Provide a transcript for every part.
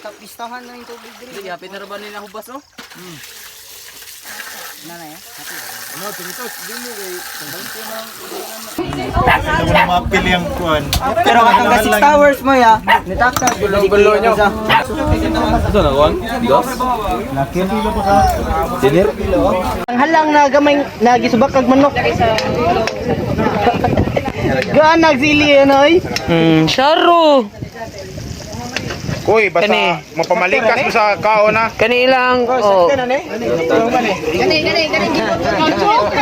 Pistahan na yung tubig dito. Sige, hapit na rin ba nila hubas, oh? Nanay, hati. Ano, tinitos, din mo kay ito mo mapil yung kuhan. Pero hanggang 6 hours mo ya. Nitaktas. Gulo nyo. Ito na, kuhan? Dos? Lakin pilo pa ka. Dinner? Ang halang na gamay nagisubak kag manok. Gaan nagsili ano oy? Sharo. Kuy, basta mapamalikas mo sa kaon na. Kanilang oh. Gani.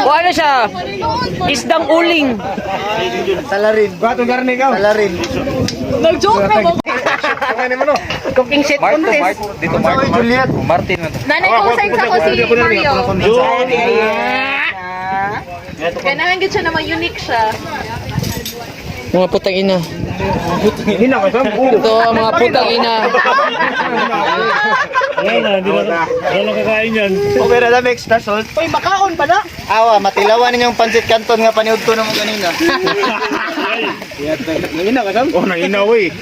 O ano siya? Isdang uling. Salarin. Bato garni ka. Salarin. Nag-joke na mo. Ano mo no? Cooking set contest. Dito Mark. Juliet. Martin na to. Nanay kong sign sa ko si Mario. Ganahan gid siya naman unique siya. Mga putang ina. Hina ka sam. Ito ang mga putang ina. Okay na lang extra salt. Uy, makaon pa na. Awa, matilawan ninyong pancit canton nga paniud ko naman kanina. Nangina ka sam? Oh, nangina we.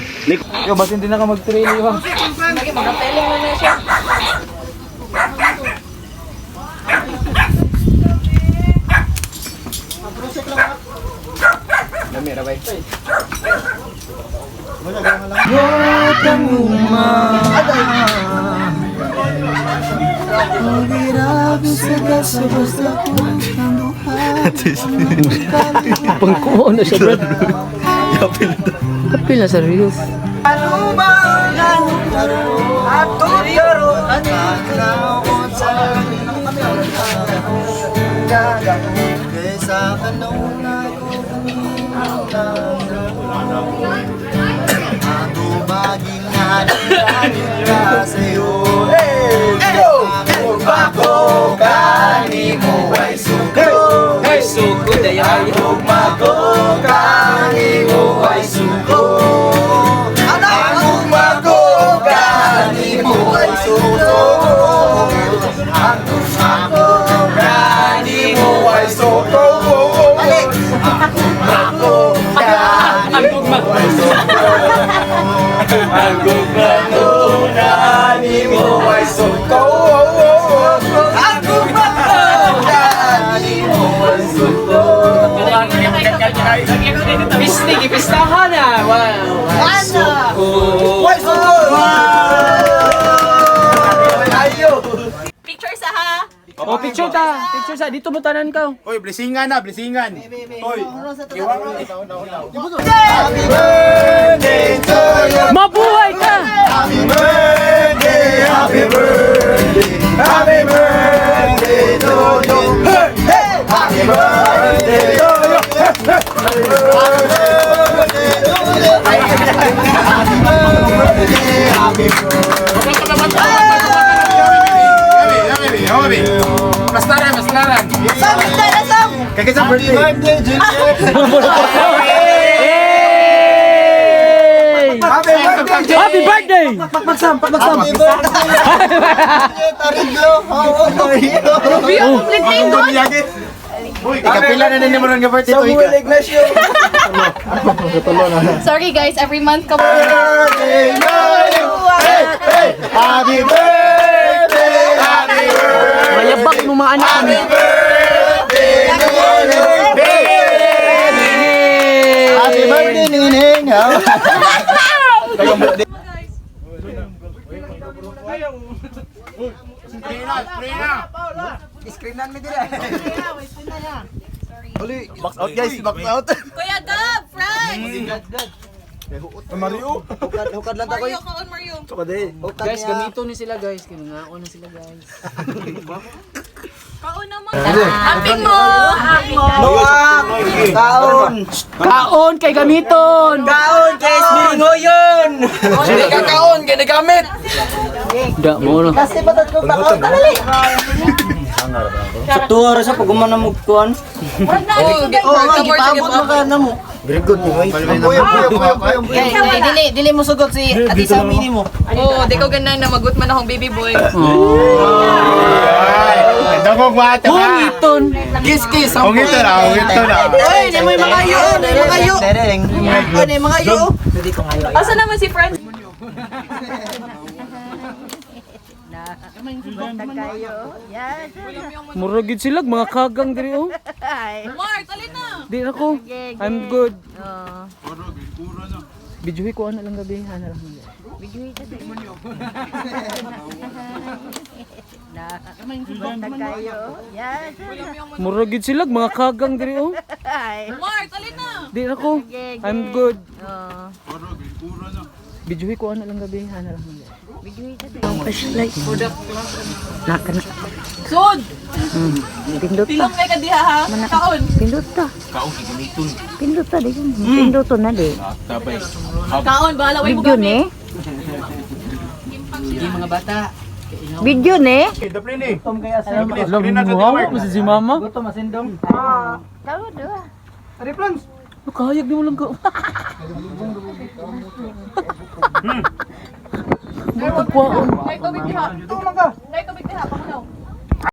Yo, basin din na ka mag-trail ba? Magateling na na siya. Dami, rabay. Pangkuha na siya, Brad. Kapil na sa reels. Ay, suko na yan. Pistig, ipistahan na. Wow. Picture sa ha. Oh, picture ta. Picture sa. Dito mo tanan ka. Oy, blessingan na, blessingan. Oy. Mabuhay ka! Maslaran. Kaya sa birthday. Happy birthday! Pagsam. Ikapila na din mo ng birthday to. Sorry guys, every month ka Happy birthday. Mayabak mo mga anak kami. Happy birthday, Nining. Screenan mi dire. Box out guys, box out. Kuya Gab, friend! Mario. Hukad lang ta koy. Mario, kaon Mario. Guys, ganito ni sila guys. Kinungaon na sila guys. Kaon naman. Amping mo! Kaon kay gamiton! Kaon kay Smiringoyon. Hindi ka kaon, ginagamit. Da mo no. Kasi batat ko bakaw dali. Sa tuwa ra sa pagumana mo kuan. Gipabot mo ka na mo. Very good, Nigoy. Dili mo sugot si Ate Samini mo. Oo, di ko ganang na magut man akong baby boy. Dagog wata ka. Hungiton! Kiss. Ungito na. Ay, di mo mga yo, Ay, mga yo. Asa naman si friend? Murag gid sila mga kagang diri oh. Mark, alin na. Di ako. I'm good. Bijuhi ko ano lang gabi, ana lang. Murag gid sila mga kagang diri oh. Mark, alin na. Di ako. I'm good. Bijuhi ko ano lang gabi, ana lang. Sud. Pindot ta. Tilong may kadiha ha. Kaon. Pindot ta. Kaong gamiton. Pindot ta di. Pindot to na di. Tabay. Kaon, bahala way mo Video gamit. ni. Sige mga bata. Video ni. Dapli ni. Alam mo mo si mama. Tawo do. Kayag di mo lang ko. Butag kwaon. Nay tubig diha. Nay tubig diha.